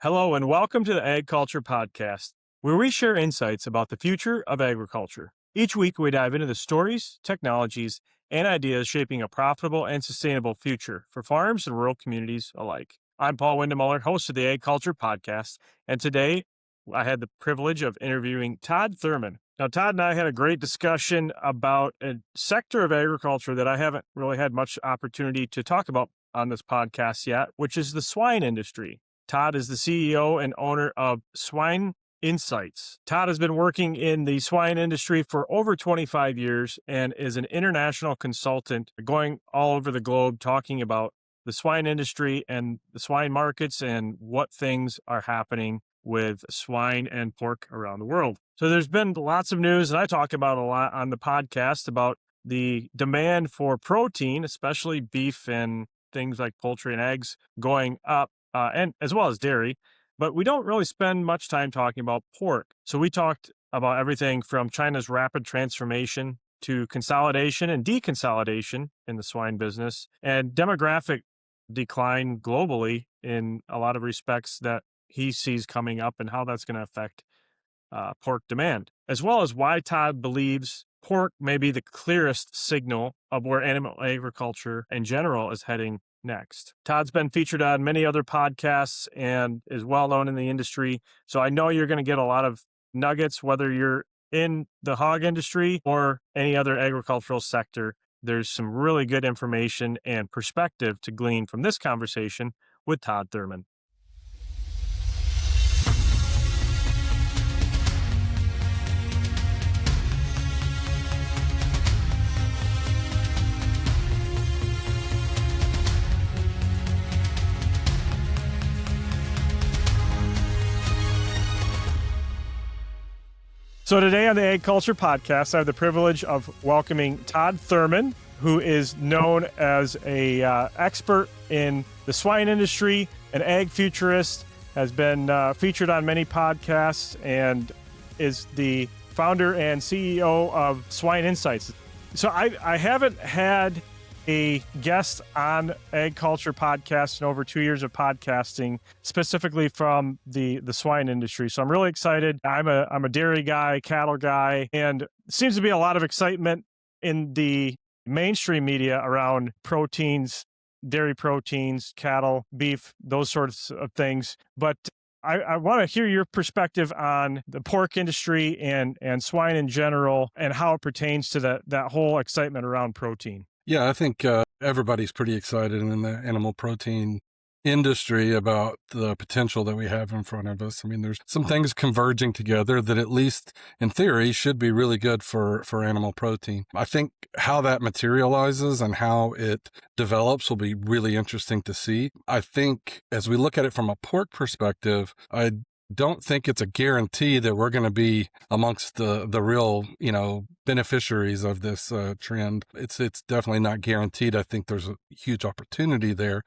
Hello, and welcome to the AgCulture Podcast, where we share insights about the future of agriculture. Each week, we dive into the stories, technologies, and ideas shaping a profitable and sustainable future for farms and rural communities alike. I'm Paul Windemuller, host of the AgCulture Podcast, and today I had the privilege of interviewing Todd Thurman. Now, Todd and I had a great discussion about a sector of agriculture that I haven't really had much opportunity to talk about on this podcast yet, which is the swine industry. Todd is the CEO and owner of Swine Insights. Todd has been working in the swine industry for over 25 years and is an international consultant going all over the globe talking about the swine industry and the swine markets and what things are happening with swine and pork around the world. So there's been lots of news, and I talk about a lot on the podcast about the demand for protein, especially beef and things like poultry and eggs going up. And as well as dairy, but we don't really spend much time talking about pork. So we talked about everything from China's rapid transformation to consolidation and deconsolidation in the swine business and demographic decline globally in a lot of respects that he sees coming up and how that's going to affect pork demand, as well as why Todd believes pork may be the clearest signal of where animal agriculture in general is heading next. Todd's been featured on many other podcasts and is well known in the industry. So I know you're going to get a lot of nuggets, whether you're in the hog industry or any other agricultural sector. There's some really good information and perspective to glean from this conversation with Todd Thurman. So today on the AgCulture Podcast, I have the privilege of welcoming Todd Thurman, who is known as a expert in the swine industry, an ag futurist, has been featured on many podcasts, and is the founder and CEO of Swine Insights. So I haven't had a guest on AgCulture Podcast in over 2 years of podcasting, specifically from the swine industry. So I'm really excited. I'm a dairy guy, cattle guy, and seems to be a lot of excitement in the mainstream media around proteins, dairy proteins, cattle, beef, those sorts of things. But I want to hear your perspective on the pork industry and swine in general and how it pertains to that whole excitement around protein. Yeah, I think everybody's pretty excited in the animal protein industry about the potential that we have in front of us. I mean, there's some things converging together that at least in theory should be really good for animal protein. I think how that materializes and how it develops will be really interesting to see. I think as we look at it from a pork perspective, I don't think it's a guarantee that we're going to be amongst the real, beneficiaries of this trend. It's definitely not guaranteed. I think there's a huge opportunity there.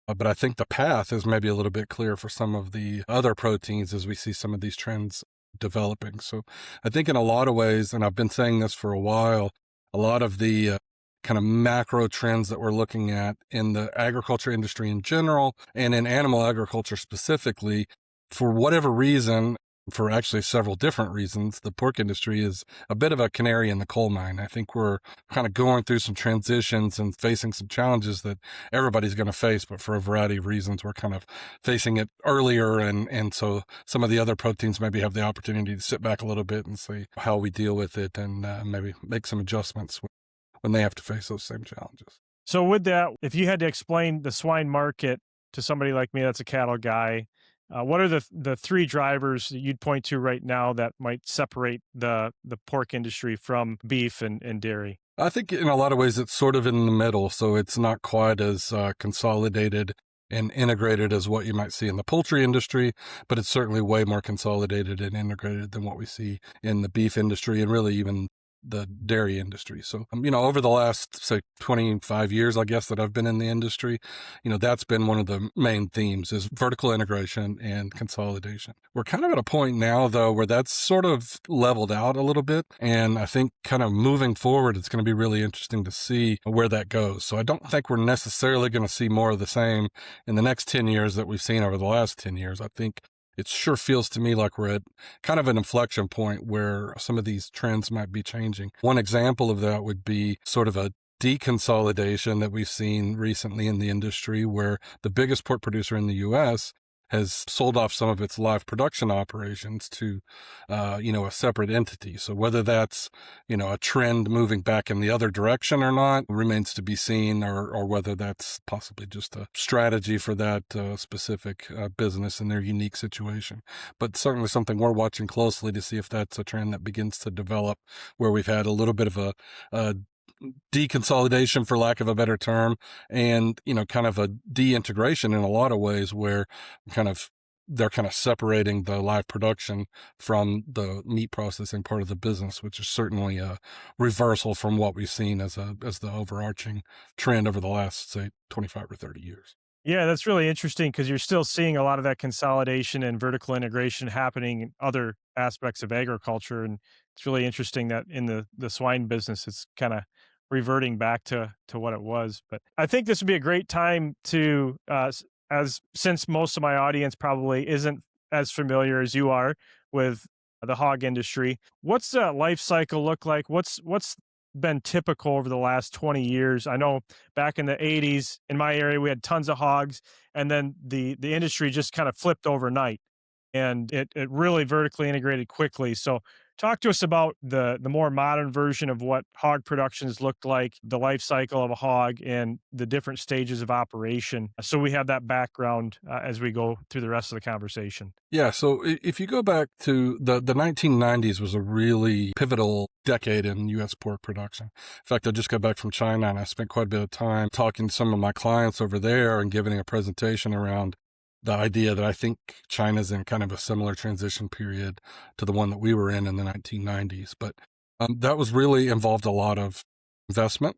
But I think the path is maybe a little bit clear for some of the other proteins as we see some of these trends developing. So I think in a lot of ways, and I've been saying this for a while, a lot of the kind of macro trends that we're looking at in the agriculture industry in general and in animal agriculture specifically, for whatever reason, for actually several different reasons, the pork industry is a bit of a canary in the coal mine. I think we're kind of going through some transitions and facing some challenges that everybody's going to face, but for a variety of reasons, we're kind of facing it earlier. And so some of the other proteins maybe have the opportunity to sit back a little bit and see how we deal with it and maybe make some adjustments when they have to face those same challenges. So with that, if you had to explain the swine market to somebody like me that's a cattle guy, what are the three drivers that you'd point to right now that might separate the pork industry from beef and dairy? I think in a lot of ways it's sort of in the middle, so it's not quite as consolidated and integrated as what you might see in the poultry industry, but it's certainly way more consolidated and integrated than what we see in the beef industry and really even the dairy industry. So, over the last, say, 25 years, I guess, that I've been in the industry, that's been one of the main themes is vertical integration and consolidation. We're kind of at a point now, though, where that's sort of leveled out a little bit. And I think kind of moving forward, it's going to be really interesting to see where that goes. So I don't think we're necessarily going to see more of the same in the next 10 years that we've seen over the last 10 years. I think it sure feels to me like we're at kind of an inflection point where some of these trends might be changing. One example of that would be sort of a deconsolidation that we've seen recently in the industry, where the biggest pork producer in the U.S. has sold off some of its live production operations to, a separate entity. So whether that's, a trend moving back in the other direction or not remains to be seen, or whether that's possibly just a strategy for that specific business and their unique situation. But certainly something we're watching closely to see if that's a trend that begins to develop, where we've had a little bit of a deconsolidation, for lack of a better term, and, kind of a deintegration in a lot of ways, where they're kind of separating the live production from the meat processing part of the business, which is certainly a reversal from what we've seen as the overarching trend over the last, say, 25 or 30 years. Yeah, that's really interesting because you're still seeing a lot of that consolidation and vertical integration happening in other aspects of agriculture. And it's really interesting that in the swine business, it's kind of reverting back to what it was. But I think this would be a great time to, since most of my audience probably isn't as familiar as you are with the hog industry, what's the life cycle look like? What's been typical over the last 20 years? I know back in the 80s in my area, we had tons of hogs, and then the industry just kind of flipped overnight, and it really vertically integrated quickly. So talk to us about the more modern version of what hog production has looked like, the life cycle of a hog, and the different stages of operation. So we have that background as we go through the rest of the conversation. Yeah, so if you go back to the 1990s was a really pivotal decade in U.S. pork production. In fact, I just got back from China, and I spent quite a bit of time talking to some of my clients over there and giving a presentation around the idea that I think China's in kind of a similar transition period to the one that we were in the 1990s. But that was really involved a lot of investment.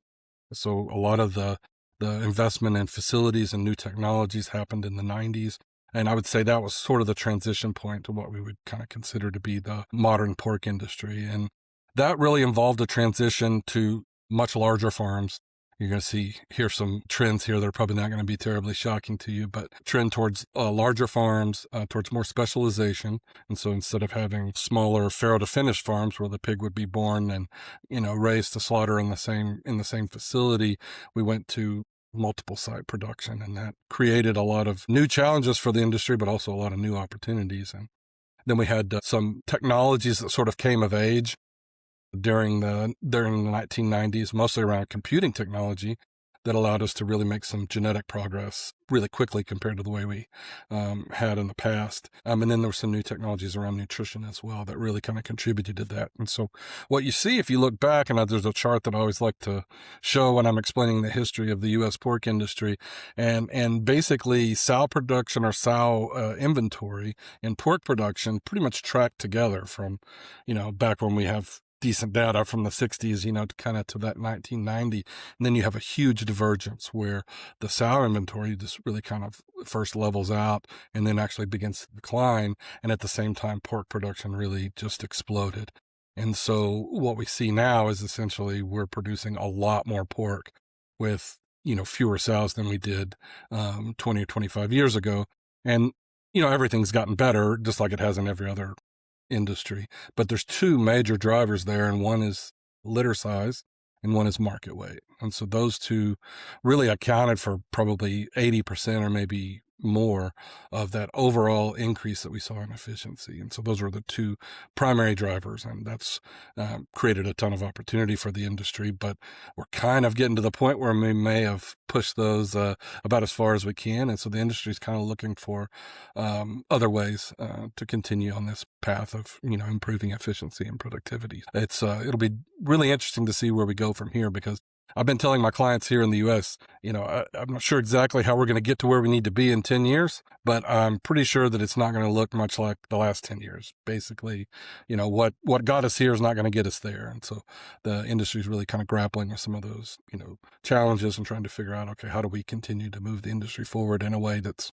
So a lot of the investment in facilities and new technologies happened in the 90s. And I would say that was sort of the transition point to what we would kind of consider to be the modern pork industry. And that really involved a transition to much larger farms. You're going to hear some trends here that are probably not going to be terribly shocking to you, but trend towards larger farms, towards more specialization. And so instead of having smaller farrow to finish farms where the pig would be born and, raised to slaughter in the same facility, we went to multiple site production, and that created a lot of new challenges for the industry, but also a lot of new opportunities. And then we had some technologies that sort of came of age during the 1990s, mostly around computing technology, that allowed us to really make some genetic progress really quickly compared to the way we had in the past. And then there were some new technologies around nutrition as well that really kind of contributed to that. And so what you see, if you look back, and there's a chart that I always like to show when I'm explaining the history of the U.S. pork industry, and basically sow production or sow inventory and pork production pretty much tracked together from, back when we have decent data from the 60s, kind of to that 1990. And then you have a huge divergence where the sow inventory just really kind of first levels out and then actually begins to decline. And at the same time, pork production really just exploded. And so what we see now is essentially we're producing a lot more pork with, fewer sows than we did 20 or 25 years ago. And, everything's gotten better, just like it has in every other industry. But there's two major drivers there, and one is litter size and one is market weight. And so those two really accounted for probably 80% or maybe more of that overall increase that we saw in efficiency. And so those were the two primary drivers, and that's created a ton of opportunity for the industry. But we're kind of getting to the point where we may have pushed those about as far as we can. And so the industry is kind of looking for other ways to continue on this path of, improving efficiency and productivity. It'll be really interesting to see where we go from here, because I've been telling my clients here in the U.S., I'm not sure exactly how we're going to get to where we need to be in 10 years, but I'm pretty sure that it's not going to look much like the last 10 years. Basically, what got us here is not going to get us there. And so the industry is really kind of grappling with some of those, challenges and trying to figure out, okay, how do we continue to move the industry forward in a way that's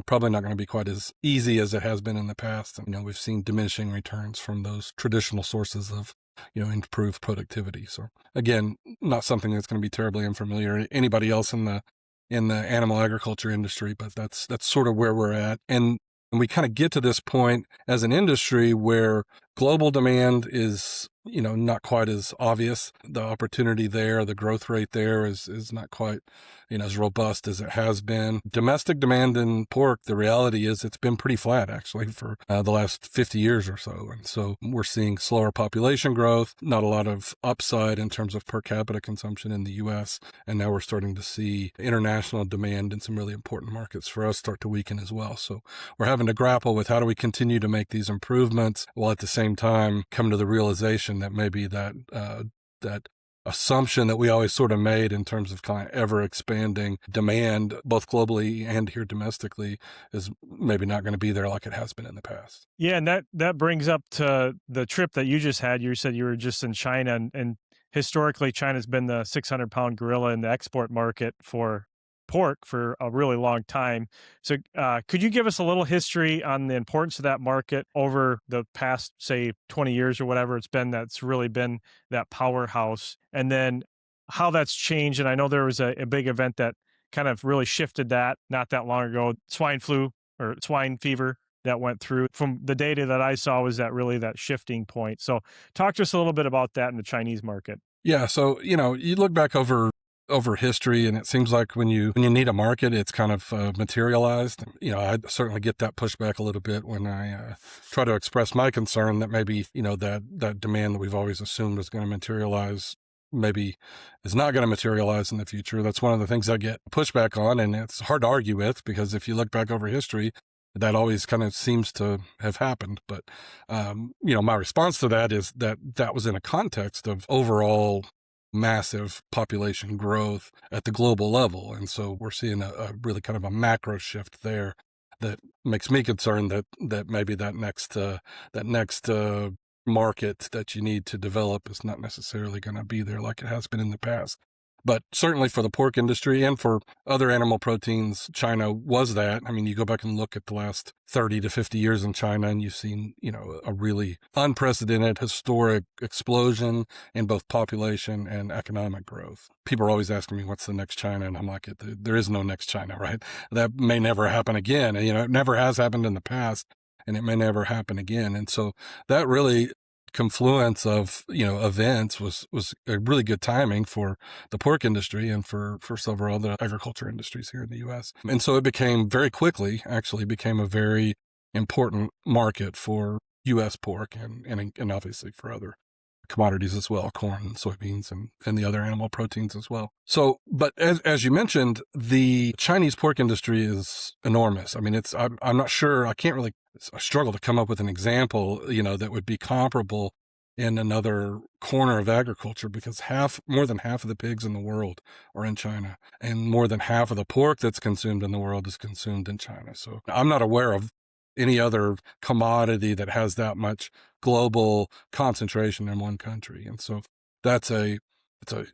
probably not going to be quite as easy as it has been in the past. And, we've seen diminishing returns from those traditional sources of, improved productivity. So again, not something that's going to be terribly unfamiliar to anybody else in the animal agriculture industry, but that's sort of where we're at. And we kind of get to this point as an industry where global demand is, not quite as obvious. The opportunity there, the growth rate there is not quite, as robust as it has been. Domestic demand in pork, the reality is it's been pretty flat actually for the last 50 years or so. And so we're seeing slower population growth, not a lot of upside in terms of per capita consumption in the U.S. And now we're starting to see international demand in some really important markets for us start to weaken as well. So we're having to grapple with how do we continue to make these improvements while at the same time come to the realization that maybe that assumption that we always sort of made in terms of kind of ever expanding demand, both globally and here domestically, is maybe not going to be there like it has been in the past. Yeah, and that brings up to the trip that you just had. You said you were just in China, and historically, China's been the 600-pound gorilla in the export market for pork for a really long time. So could you give us a little history on the importance of that market over the past, say, 20 years or whatever it's been that's really been that powerhouse, and then how that's changed? And I know there was a big event that kind of really shifted that not that long ago, swine flu or swine fever that went through. From the data that I saw, was that really that shifting point. So talk to us a little bit about that in the Chinese market. Yeah. So, you look back over history, and it seems like when you need a market, it's kind of materialized. I certainly get that pushback a little bit when I try to express my concern that maybe, that demand that we've always assumed is going to materialize maybe is not going to materialize in the future. That's one of the things I get pushback on, and it's hard to argue with, because if you look back over history, that always kind of seems to have happened. But, my response to that is that was in a context of overall massive population growth at the global level. And so we're seeing a really kind of a macro shift there that makes me concerned that maybe that next market that you need to develop is not necessarily going to be there like it has been in the past. But certainly for the pork industry and for other animal proteins, China was that. I mean, you go back and look at the last 30 to 50 years in China, and you've seen, a really unprecedented historic explosion in both population and economic growth. People are always asking me, what's the next China? And I'm like, there is no next China, right? That may never happen again. It never has happened in the past, and it may never happen again. And so that really confluence of events was a really good timing for the pork industry and for several other agriculture industries here in the U.S. And so it became very quickly a very important market for U.S. pork and obviously for other commodities as well, corn and soybeans and the other animal proteins as well. So, but as you mentioned, the Chinese pork industry is enormous. I mean, I'm not sure, I struggle to come up with an example, that would be comparable in another corner of agriculture, because more than half of the pigs in the world are in China, and more than half of the pork that's consumed in the world is consumed in China. So I'm not aware of any other commodity that has that much global concentration in one country. And so it's a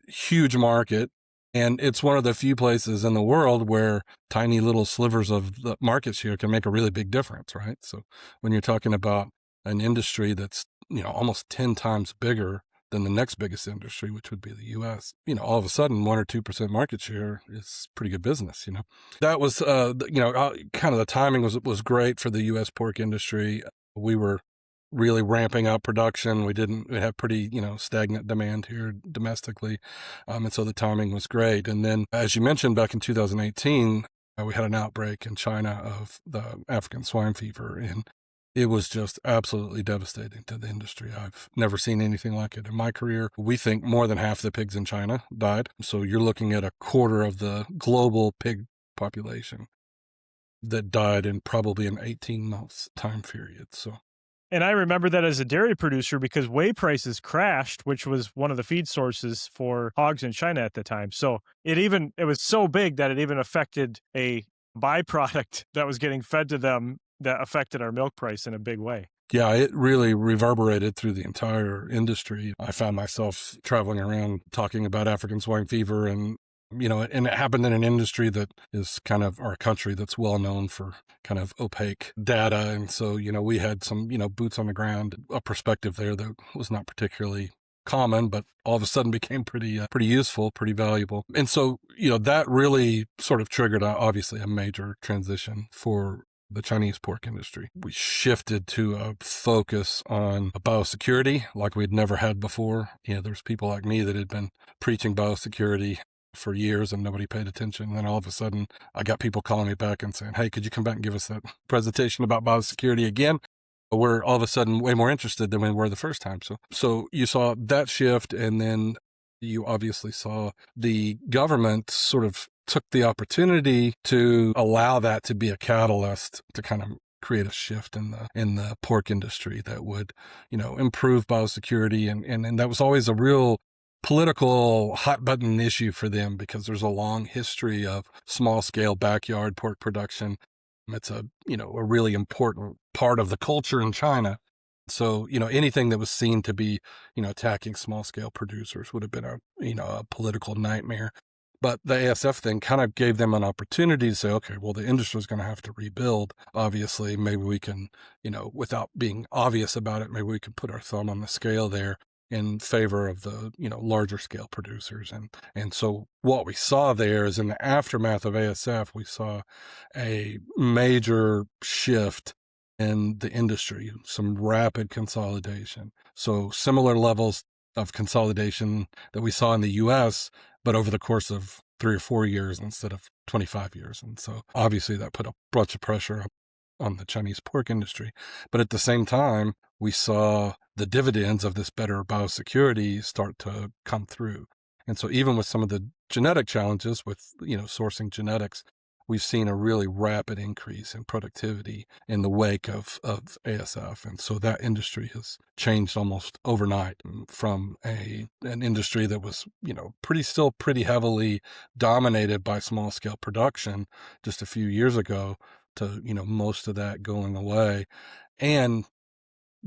huge market. And it's one of the few places in the world where tiny little slivers of the market share can make a really big difference, right? So when you're talking about an industry that's, almost 10 times bigger than the next biggest industry, which would be the U.S., all of a sudden 1 or 2% market share is pretty good business. That was, kind of the timing was great for the U.S. pork industry. We were really ramping up production. We had pretty, stagnant demand here domestically. And so the timing was great. And then, as you mentioned, back in 2018, we had an outbreak in China of the African swine fever, and it was just absolutely devastating to the industry. I've never seen anything like it in my career. We think more than half the pigs in China died. So you're looking at a quarter of the global pig population that died in probably an 18 months time period. So And I remember that as a dairy producer because whey prices crashed, which was one of the feed sources for hogs in China at the time. So it was so big that it even affected a byproduct that was getting fed to them that affected our milk price in a big way. Yeah, it really reverberated through the entire industry. I found myself traveling around talking about African swine fever and and it happened in an industry that is kind of, or a country that's well known for kind of opaque data. And so, we had some, boots on the ground, a perspective there that was not particularly common, but all of a sudden became pretty useful, pretty valuable. And so, that really sort of triggered, obviously, a major transition for the Chinese pork industry. We shifted to a focus on biosecurity like we'd never had before. There's people like me that had been preaching biosecurity for years and nobody paid attention. And then all of a sudden I got people calling me back and saying, hey, could you come back and give us that presentation about biosecurity again? We're all of a sudden way more interested than we were the first time. So you saw that shift. And then you obviously saw the government sort of took the opportunity to allow that to be a catalyst to kind of create a shift in the pork industry that would, improve biosecurity. And that was always a real political hot button issue for them because there's a long history of small scale backyard pork production. It's a really important part of the culture in China. So, anything that was seen to be, attacking small scale producers would have been a political nightmare. But the ASF thing kind of gave them an opportunity to say, okay, well, the industry is going to have to rebuild. Obviously, maybe we can, without being obvious about it, maybe we can put our thumb on the scale there in favor of the, larger scale producers. And so what we saw there is in the aftermath of ASF, we saw a major shift in the industry, some rapid consolidation. So similar levels of consolidation that we saw in the US, but over the course of 3 or 4 years instead of 25 years. And so obviously that put a bunch of pressure on the Chinese pork industry. But at the same time, we saw the dividends of this better biosecurity start to come through. And so even with some of the genetic challenges with, sourcing genetics, we've seen a really rapid increase in productivity in the wake of ASF. And so that industry has changed almost overnight from an industry that was, still pretty heavily dominated by small scale production just a few years ago to, most of that going away and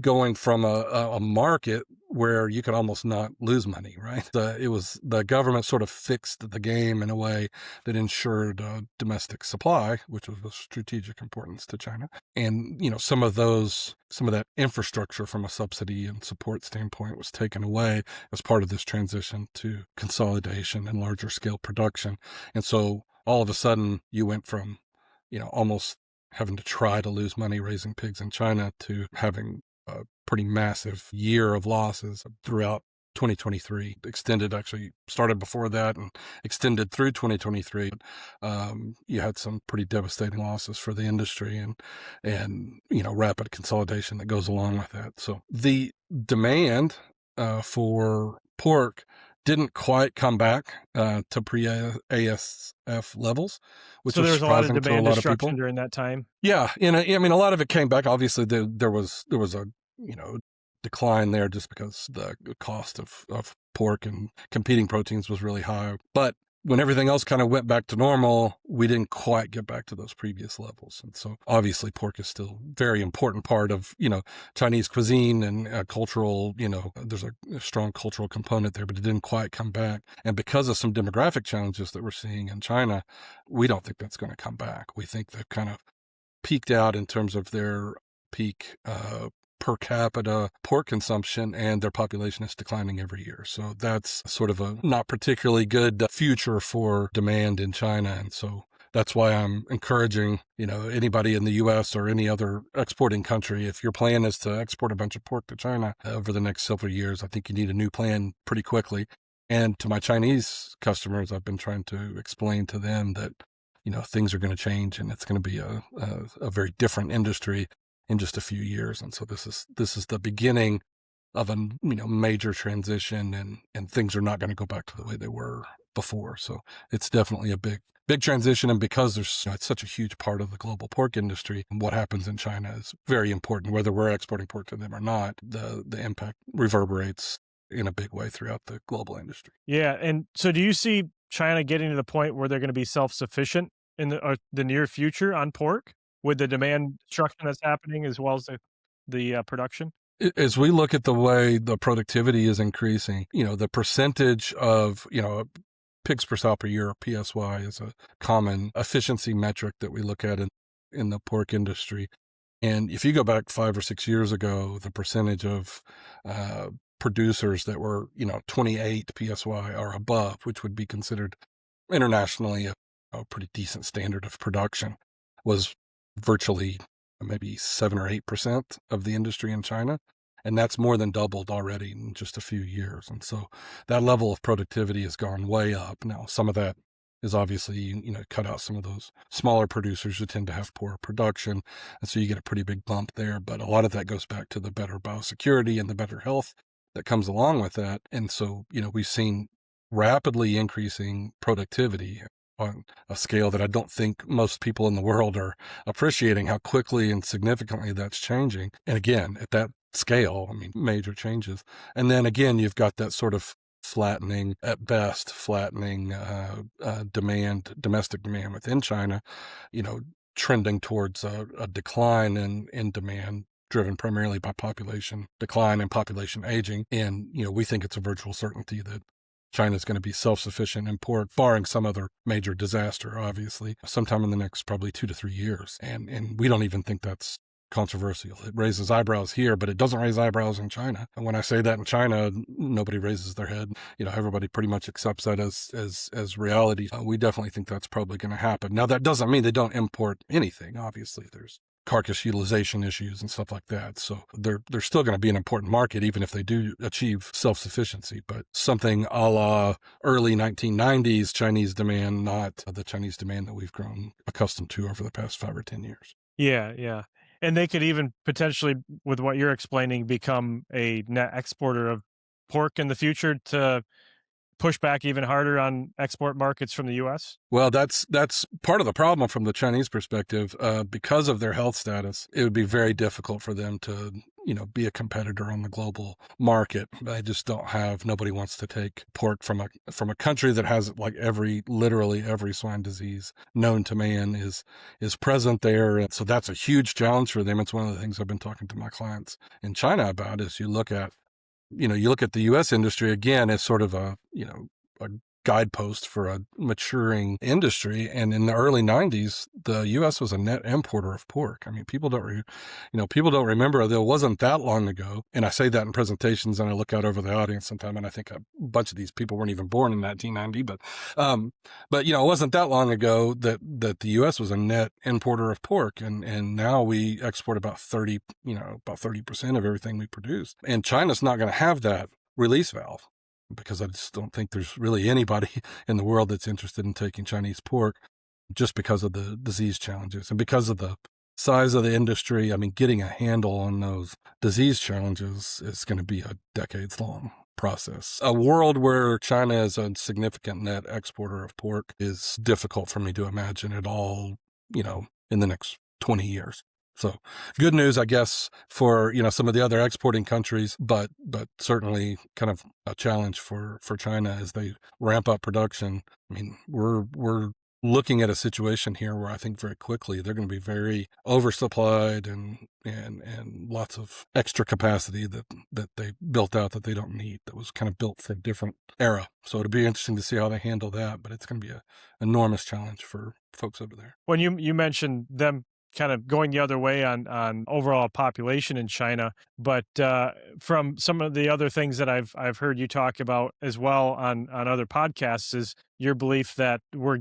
going from a market where you could almost not lose money, right? It was the government sort of fixed the game in a way that ensured domestic supply, which was of strategic importance to China. And, some of that infrastructure from a subsidy and support standpoint was taken away as part of this transition to consolidation and larger scale production. And so all of a sudden you went from, almost having to try to lose money raising pigs in China to having a pretty massive year of losses throughout 2023. Actually started before that and extended through 2023. You had some pretty devastating losses for the industry and rapid consolidation that goes along with that. So the demand for pork didn't quite come back to pre-ASF levels, which so was there was a lot of surprising to a demand lot of people. destruction during that time. Yeah, a lot of it came back. Obviously, there was a decline there just because the cost of pork and competing proteins was really high. But when everything else kind of went back to normal, we didn't quite get back to those previous levels. And so obviously pork is still a very important part of, Chinese cuisine and cultural, there's a strong cultural component there, but it didn't quite come back. And because of some demographic challenges that we're seeing in China, we don't think that's going to come back. We think they've kind of peaked out in terms of their peak per capita pork consumption, and their population is declining every year. So that's sort of a not particularly good future for demand in China. And so that's why I'm encouraging, anybody in the U.S. or any other exporting country, if your plan is to export a bunch of pork to China over the next several years, I think you need a new plan pretty quickly. And to my Chinese customers, I've been trying to explain to them that, things are going to change and it's going to be a very different industry in just a few years. And so this is the beginning of a major transition, and things are not going to go back to the way they were before. So it's definitely a big big transition. And because it's such a huge part of the global pork industry, what happens in China is very important. Whether we're exporting pork to them or not, the impact reverberates in a big way throughout the global industry. Yeah. And so do you see China getting to the point where they're going to be self-sufficient in the near future on pork with the demand destruction that's happening as well as the production? As we look at the way the productivity is increasing, the percentage of, pigs per sow per year, or PSY, is a common efficiency metric that we look at in the pork industry. And if you go back 5 or 6 years ago, the percentage of producers that were, 28 PSY or above, which would be considered internationally a pretty decent standard of production, was virtually maybe 7 or 8% of the industry in China. And that's more than doubled already in just a few years. And so that level of productivity has gone way up. Now, some of that is obviously, cut out some of those smaller producers who tend to have poor production. And so you get a pretty big bump there. But a lot of that goes back to the better biosecurity and the better health that comes along with that. And so, we've seen rapidly increasing productivity on a scale that I don't think most people in the world are appreciating how quickly and significantly that's changing. And again, at that scale, major changes. And then again, you've got that sort of flattening, at best, domestic demand within China, trending towards a decline in demand, driven primarily by population decline and population aging. And, we think it's a virtual certainty that China's going to be self-sufficient in pork, barring some other major disaster, obviously, sometime in the next probably 2 to 3 years. And we don't even think that's controversial. It raises eyebrows here, but it doesn't raise eyebrows in China. And when I say that in China, nobody raises their head. Everybody pretty much accepts that as reality. We definitely think that's probably going to happen. Now, that doesn't mean they don't import anything. Obviously, there's carcass utilization issues and stuff like that. So they're still going to be an important market, even if they do achieve self-sufficiency. But something a la early 1990s Chinese demand, not the Chinese demand that we've grown accustomed to over the past 5 or 10 years. Yeah, yeah. And they could even potentially, with what you're explaining, become a net exporter of pork in the future to push back even harder on export markets from the U.S.? Well, that's part of the problem from the Chinese perspective. Because of their health status, it would be very difficult for them to, be a competitor on the global market. They just don't have. Nobody wants to take pork from a country that has literally every swine disease known to man is present there. And so that's a huge challenge for them. It's one of the things I've been talking to my clients in China about. Is you look at the U.S. industry again as sort of a guidepost for a maturing industry. And in the early 90s, the U.S. was a net importer of pork. People don't remember that it wasn't that long ago. And I say that in presentations, and I look out over the audience sometime, and I think a bunch of these people weren't even born in 1990. But it wasn't that long ago that the U.S. was a net importer of pork, and now we export about 30% of everything we produce. And China's not going to have that release valve, because I just don't think there's really anybody in the world that's interested in taking Chinese pork, just because of the disease challenges and because of the size of the industry. Getting a handle on those disease challenges is going to be a decades-long process. A world where China is a significant net exporter of pork is difficult for me to imagine at all, in the next 20 years. So good news, I guess, for, some of the other exporting countries, but certainly kind of a challenge for China as they ramp up production. We're looking at a situation here where I think very quickly they're going to be very oversupplied and lots of extra capacity that they built out that they don't need, that was kind of built for a different era. So it'll be interesting to see how they handle that, but it's going to be an enormous challenge for folks over there. When you mentioned them kind of going the other way on overall population in China, but from some of the other things that I've heard you talk about as well on other podcasts is your belief that we're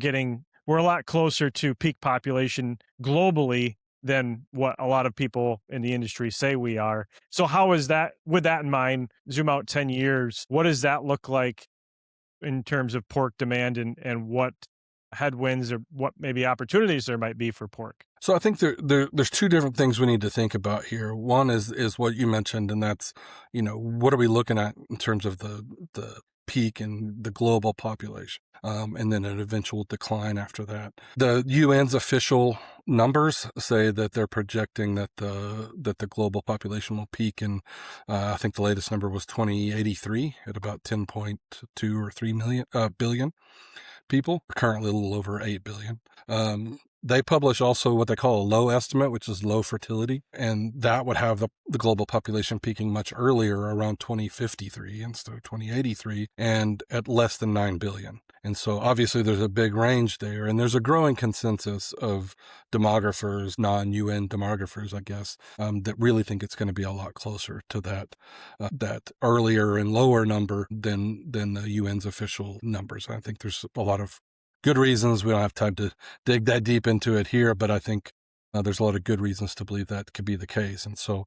a lot closer to peak population globally than what a lot of people in the industry say we are. So how is that, with that in mind, zoom out 10 years, what does that look like in terms of pork demand and what headwinds or what maybe opportunities there might be for pork? So I think there's 2 different things we need to think about here. One is what you mentioned, and that's, what are we looking at in terms of the peak in the global population, and then an eventual decline after that. The UN's official numbers say that they're projecting that the global population will peak in, I think the latest number was 2083 at about 10.2 or 3 billion people. Currently a little over 8 billion. They publish also what they call a low estimate, which is low fertility, and that would have the global population peaking much earlier, around 2053 instead of 2083, and at less than 9 billion. And so obviously there's a big range there, and there's a growing consensus of demographers, non-UN demographers, I guess, that really think it's going to be a lot closer to that earlier and lower number than the UN's official numbers. I think there's a lot of good reasons. We don't have time to dig that deep into it here, but I think there's a lot of good reasons to believe that could be the case. And so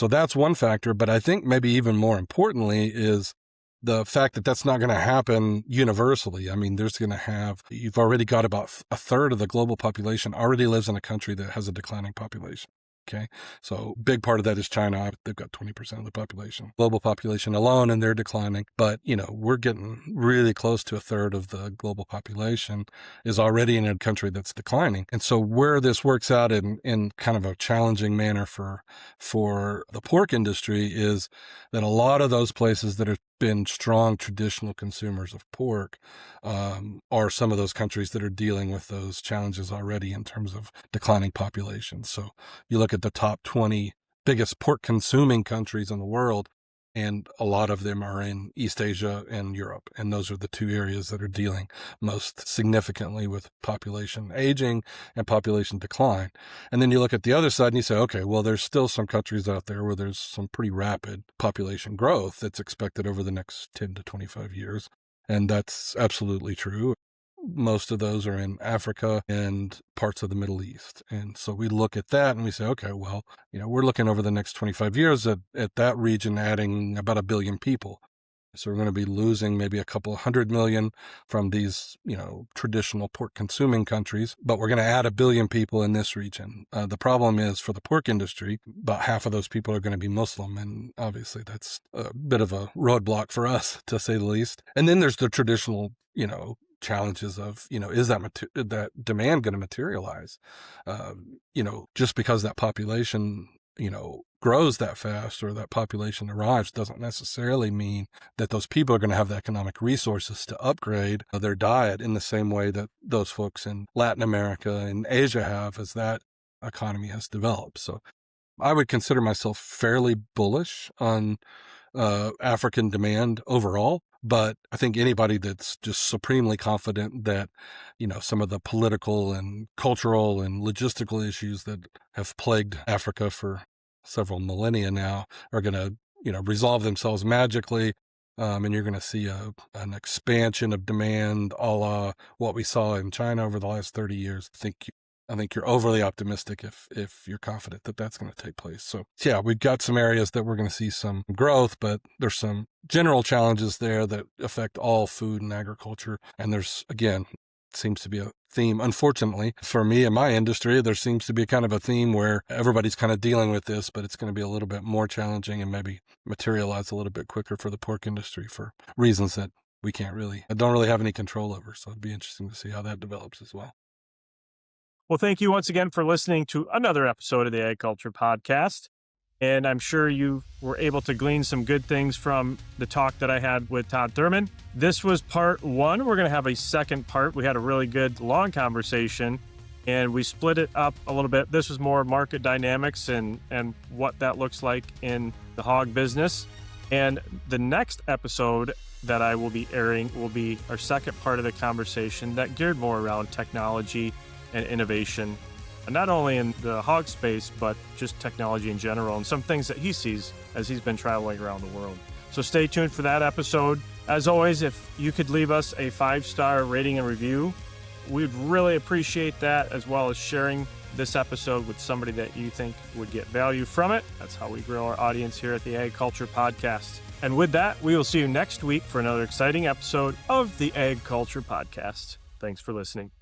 that's one factor. But I think maybe even more importantly is the fact that that's not going to happen universally. I mean, you've already got about a third of the global population already lives in a country that has a declining population. Okay. So big part of that is China. They've got 20% of the population, global population alone, and they're declining. But, we're getting really close to a third of the global population is already in a country that's declining. And so where this works out in kind of a challenging manner for the pork industry is that a lot of those places that have been strong traditional consumers of pork are some of those countries that are dealing with those challenges already in terms of declining populations. So you look at the top 20 biggest pork consuming countries in the world, and a lot of them are in East Asia and Europe. And those are the two areas that are dealing most significantly with population aging and population decline. And then you look at the other side and you say, okay, well, there's still some countries out there where there's some pretty rapid population growth that's expected over the next 10 to 25 years. And that's absolutely true. Most of those are in Africa and parts of the Middle East. And so we look at that and we say, okay, well, we're looking over the next 25 years at that region adding about 1 billion people. So we're going to be losing maybe a couple 100 million from these, traditional pork consuming countries, but we're going to add 1 billion people in this region. The problem is for the pork industry, about half of those people are going to be Muslim. And obviously that's a bit of a roadblock for us, to say the least. And then there's the traditional, challenges of, is that demand going to materialize? Just because that population, grows that fast or that population arrives doesn't necessarily mean that those people are going to have the economic resources to upgrade their diet in the same way that those folks in Latin America and Asia have as that economy has developed. So I would consider myself fairly bullish on African demand overall. But I think anybody that's just supremely confident that, some of the political and cultural and logistical issues that have plagued Africa for several millennia now are going to, resolve themselves magically. And you're going to see an expansion of demand a la what we saw in China over the last 30 years. I think you're overly optimistic if you're confident that that's going to take place. So yeah, we've got some areas that we're going to see some growth, but there's some general challenges there that affect all food and agriculture. And there's, again, seems to be a theme. Unfortunately, for me in my industry, there seems to be kind of a theme where everybody's kind of dealing with this, but it's going to be a little bit more challenging and maybe materialize a little bit quicker for the pork industry for reasons that we don't really have any control over. So it'd be interesting to see how that develops as well. Well, thank you once again for listening to another episode of the AgCulture Podcast. And I'm sure you were able to glean some good things from the talk that I had with Todd Thurman. This was part one. We're going to have a second part. We had a really good long conversation and we split it up a little bit. This was more market dynamics and what that looks like in the hog business. And the next episode that I will be airing will be our second part of the conversation that geared more around technology and innovation, and not only in the hog space, but just technology in general and some things that he sees as he's been traveling around the world. So stay tuned for that episode. As always, if you could leave us a 5-star rating and review, we'd really appreciate that, as well as sharing this episode with somebody that you think would get value from it. That's how we grow our audience here at the AgCulture Podcast. And with that, we will see you next week for another exciting episode of the AgCulture Podcast. Thanks for listening.